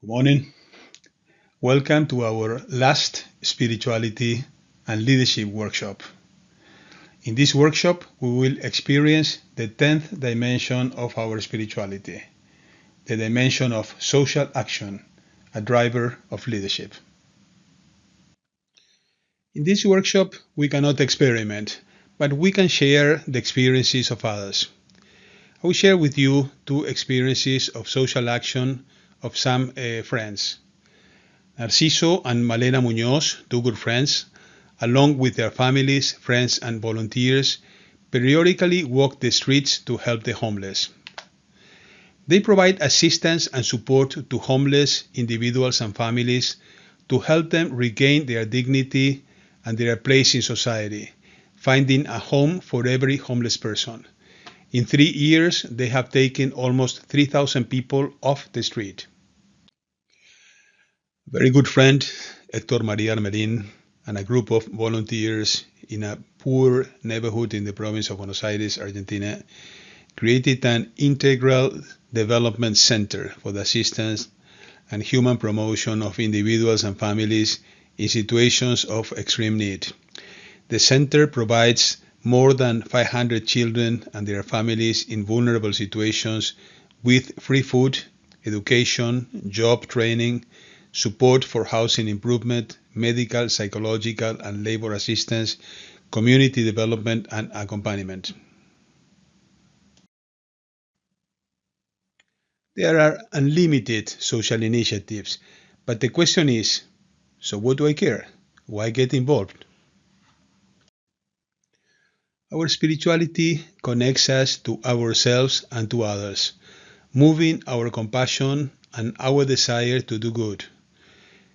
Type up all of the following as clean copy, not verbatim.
Good morning. Welcome to our last spirituality and leadership workshop. In this workshop, we will experience the 10th dimension of our spirituality, the dimension of social action, a driver of leadership. In this workshop, we cannot experiment, but we can share the experiences of others. I will share with you two experiences of social action of some friends. Narciso and Malena Muñoz, two good friends, along with their families, friends, and volunteers, periodically walk the streets to help the homeless. They provide assistance and support to homeless individuals and families to help them regain their dignity and their place in society, finding a home for every homeless person. In 3 years, they have taken almost 3,000 people off the street. A very good friend, Hector Maria Armelin, and a group of volunteers in a poor neighborhood in the province of Buenos Aires, Argentina, created an integral development center for the assistance and human promotion of individuals and families in situations of extreme need. The center provides more than 500 children and their families in vulnerable situations with free food, education, job training, support for housing improvement, medical, psychological, and labor assistance, community development, and accompaniment. There are unlimited social initiatives, but the question is, so what do I care? Why get involved? Our spirituality connects us to ourselves and to others, moving our compassion and our desire to do good.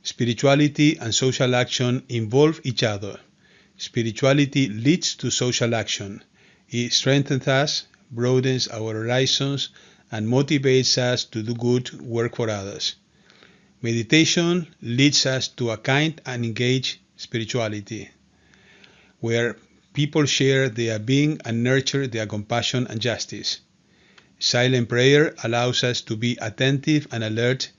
Spirituality and social action involve each other. Spirituality leads to social action. It strengthens us, broadens our horizons, and motivates us to do good work for others. Meditation leads us to a kind and engaged spirituality, where people share their being and nurture their compassion and justice. Silent prayer allows us to be attentive and alert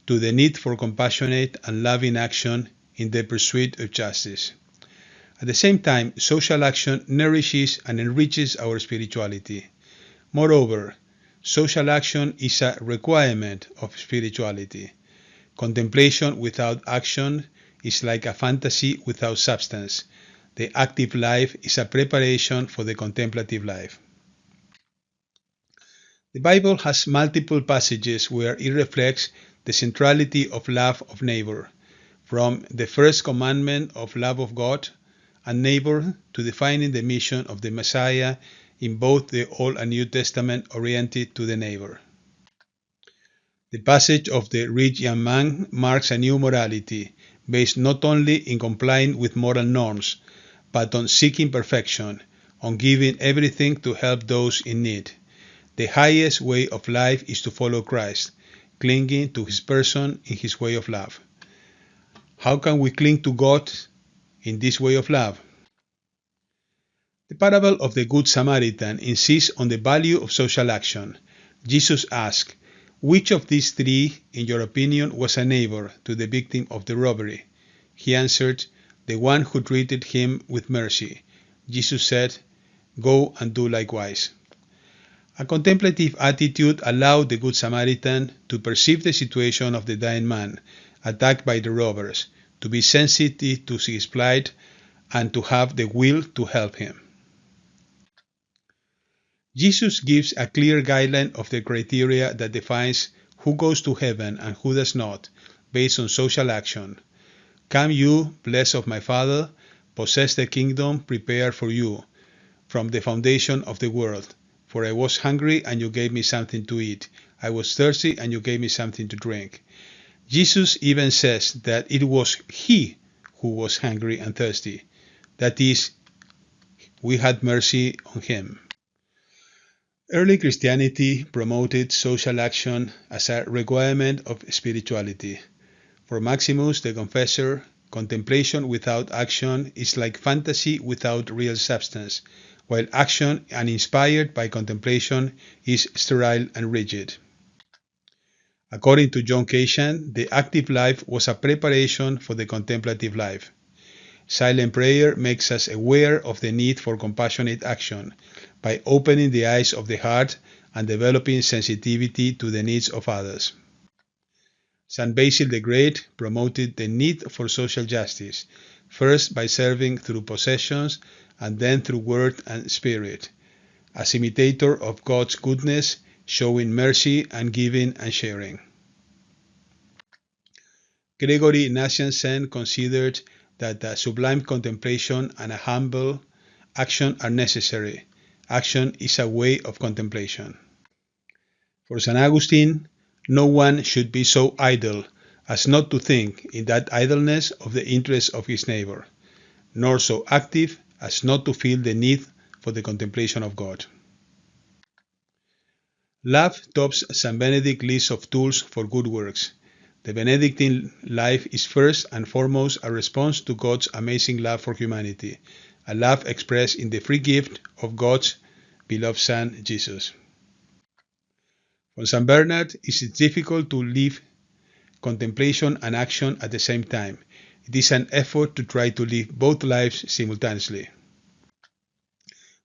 to the need for compassionate and loving action in the pursuit of justice. At the same time, social action nourishes and enriches our spirituality. Moreover, social action is a requirement of spirituality. Contemplation without action is like a fantasy without substance. The active life is a preparation for the contemplative life. The Bible has multiple passages where it reflects the centrality of love of neighbor, from the first commandment of love of God and neighbor to defining the mission of the Messiah in both the Old and New Testament oriented to the neighbor. The passage of the rich young man marks a new morality, based not only in complying with moral norms, but on seeking perfection, on giving everything to help those in need. The highest way of life is to follow Christ, clinging to his person in his way of love. How can we cling to God in this way of love? The parable of the Good Samaritan insists on the value of social action. Jesus asked, "Which of these three, in your opinion, was a neighbor to the victim of the robbery?" He answered, "The one who treated him with mercy." Jesus said, "Go and do likewise." A contemplative attitude allowed the Good Samaritan to perceive the situation of the dying man, attacked by the robbers, to be sensitive to his plight, and to have the will to help him. Jesus gives a clear guideline of the criteria that defines who goes to heaven and who does not, based on social action. "Come you, blessed of my Father, possess the kingdom prepared for you from the foundation of the world. For I was hungry, and you gave me something to eat. I was thirsty, and you gave me something to drink." Jesus even says that it was he who was hungry and thirsty. That is, we had mercy on him. Early Christianity promoted social action as a requirement of spirituality. For Maximus the Confessor, contemplation without action is like fantasy without real substance, while action uninspired by contemplation is sterile and rigid. According to John Kashan, the active life was a preparation for the contemplative life. Silent prayer makes us aware of the need for compassionate action by opening the eyes of the heart and developing sensitivity to the needs of others. Saint Basil the Great promoted the need for social justice, first by serving through possessions and then through word and spirit, as imitator of God's goodness, showing mercy and giving and sharing. Gregory Nazianzen considered that a sublime contemplation and a humble action are necessary. Action is a way of contemplation. For St. Augustine, no one should be so idle as not to think in that idleness of the interests of his neighbor, nor so active as not to feel the need for the contemplation of God. Love tops St. Benedict's list of tools for good works. The Benedictine life is first and foremost a response to God's amazing love for humanity, a love expressed in the free gift of God's beloved Son, Jesus. For St. Bernard, it is difficult to live contemplation and action at the same time. It is an effort to try to live both lives simultaneously.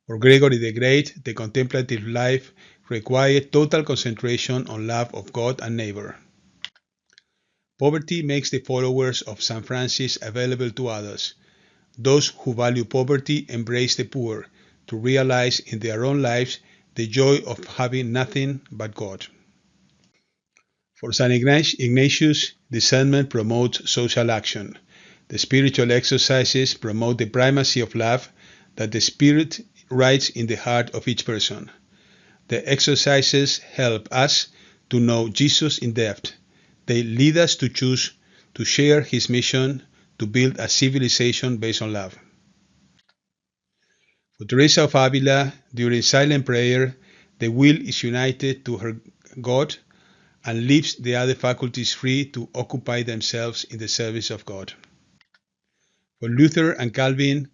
For Gregory the Great, the contemplative life required total concentration on love of God and neighbor. Poverty makes the followers of St. Francis available to others. Those who value poverty embrace the poor to realize in their own lives the joy of having nothing but God. For St. Ignatius, discernment promotes social action. The spiritual exercises promote the primacy of love that the Spirit writes in the heart of each person. The exercises help us to know Jesus in depth. They lead us to choose to share his mission to build a civilization based on love. For Teresa of Avila, during silent prayer, the will is united to her God and leaves the other faculties free to occupy themselves in the service of God. For Luther and Calvin,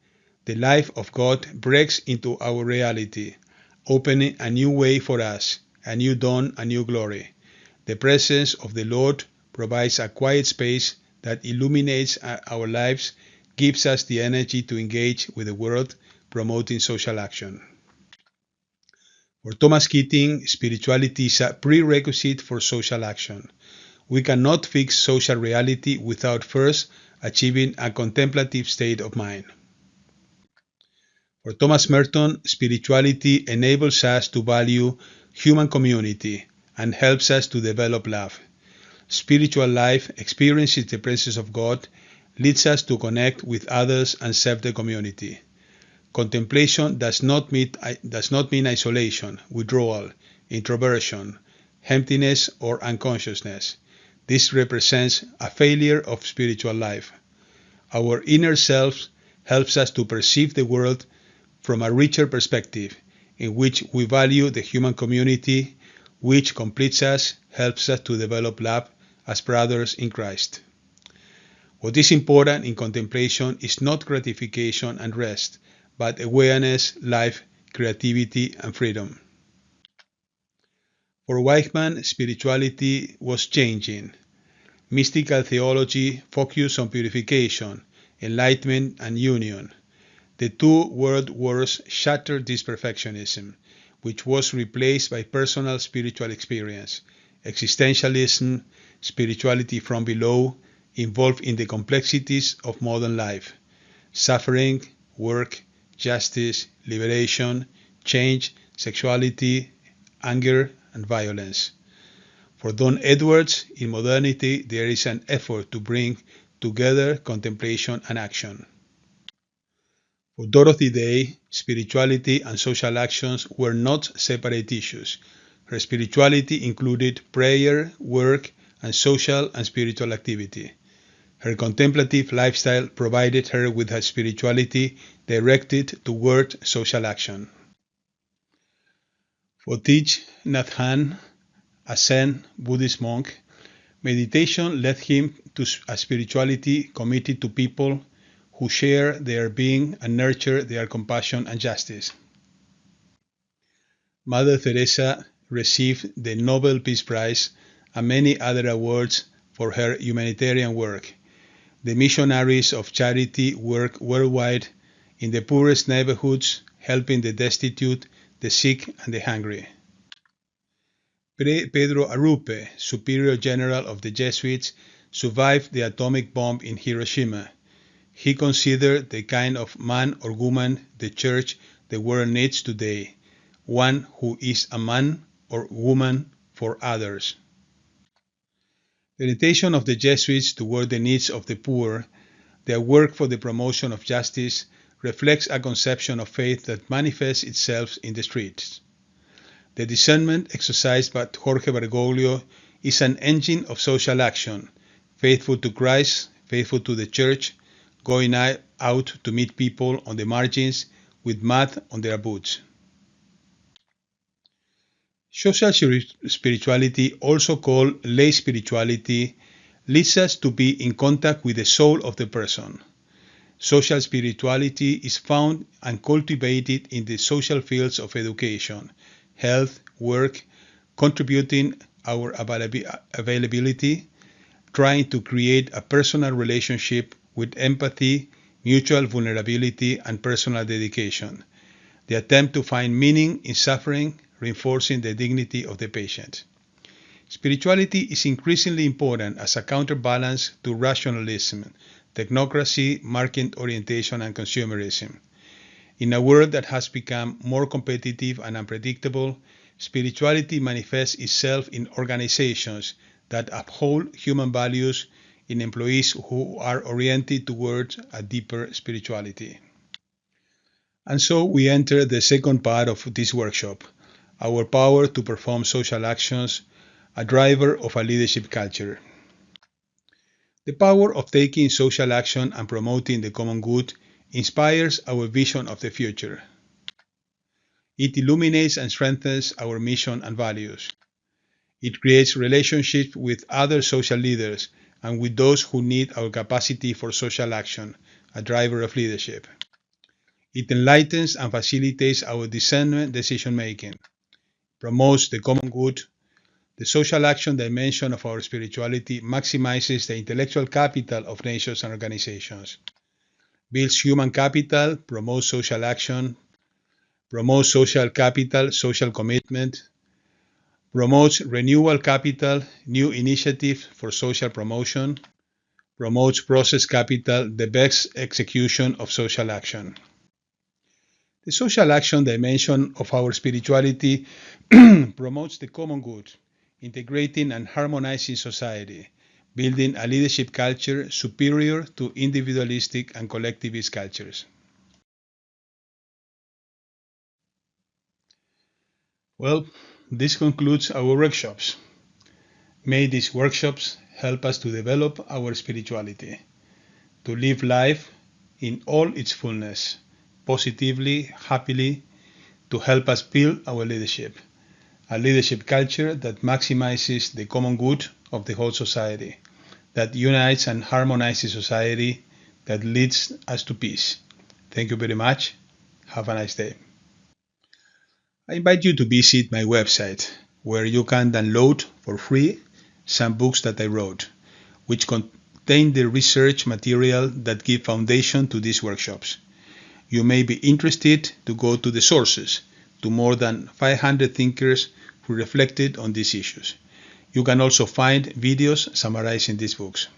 the life of God breaks into our reality, opening a new way for us, a new dawn, a new glory. The presence of the Lord provides a quiet space that illuminates our lives, gives us the energy to engage with the world, promoting social action. For Thomas Keating, spirituality is a prerequisite for social action. We cannot fix social reality without first achieving a contemplative state of mind. For Thomas Merton, spirituality enables us to value human community and helps us to develop love. Spiritual life experiences the presence of God, leads us to connect with others and serve the community. Contemplation does not mean isolation, withdrawal, introversion, emptiness, or unconsciousness. This represents a failure of spiritual life. Our inner self helps us to perceive the world from a richer perspective, in which we value the human community, which completes us, helps us to develop love as brothers in Christ. What is important in contemplation is not gratification and rest, but awareness, life, creativity, and freedom. For Weichmann, spirituality was changing. Mystical theology focused on purification, enlightenment, and union. The two world wars shattered this perfectionism, which was replaced by personal spiritual experience, existentialism, spirituality from below, involved in the complexities of modern life, suffering, work, justice, liberation, change, sexuality, anger, and violence. For Don Edwards, in modernity there is an effort to bring together contemplation and action. For Dorothy Day, spirituality and social actions were not separate issues. Her spirituality included prayer, work, and social and spiritual activity. Her contemplative lifestyle provided her with a spirituality directed toward social action. For Thich Nhat Hanh, a Zen Buddhist monk, meditation led him to a spirituality committed to people who share their being and nurture their compassion and justice. Mother Teresa received the Nobel Peace Prize and many other awards for her humanitarian work. The missionaries of charity work worldwide in the poorest neighborhoods, helping the destitute, the sick, and the hungry. Pedro Arrupe, Superior General of the Jesuits, survived the atomic bomb in Hiroshima. He considered the kind of man or woman the Church the world needs today, one who is a man or woman for others. The orientation of the Jesuits toward the needs of the poor, their work for the promotion of justice, reflects a conception of faith that manifests itself in the streets. The discernment exercised by Jorge Bergoglio is an engine of social action, faithful to Christ, faithful to the Church, going out to meet people on the margins with mud on their boots. Social spirituality, also called lay spirituality, leads us to be in contact with the soul of the person. Social spirituality is found and cultivated in the social fields of education, health, work, contributing our availability, trying to create a personal relationship with empathy, mutual vulnerability, and personal dedication. The attempt to find meaning in suffering, reinforcing the dignity of the patient. Spirituality is increasingly important as a counterbalance to rationalism, technocracy, market orientation, and consumerism. In a world that has become more competitive and unpredictable, spirituality manifests itself in organizations that uphold human values, in employees who are oriented towards a deeper spirituality. And so we enter the second part of this workshop, our power to perform social actions, a driver of a leadership culture. The power of taking social action and promoting the common good inspires our vision of the future. It illuminates and strengthens our mission and values. It creates relationships with other social leaders and with those who need our capacity for social action, a driver of leadership. It enlightens and facilitates our discernment decision-making, promotes the common good. The social action dimension of our spirituality maximizes the intellectual capital of nations and organizations, builds human capital, promotes social action, promotes social capital, social commitment, promotes renewal capital, new initiatives for social promotion, promotes process capital, the best execution of social action. The social action dimension of our spirituality promotes the common good, integrating and harmonizing society, building a leadership culture superior to individualistic and collectivist cultures. Well, this concludes our workshops. May these workshops help us to develop our spirituality, to live life in all its fullness, positively, happily, to help us build our leadership, a leadership culture that maximizes the common good of the whole society, that unites and harmonizes society, that leads us to peace. Thank you very much. Have a nice day. I invite you to visit my website, where you can download for free some books that I wrote, which contain the research material that give foundation to these workshops. You may be interested to go to the sources, to more than 500 thinkers who reflected on these issues. You can also find videos summarizing these books.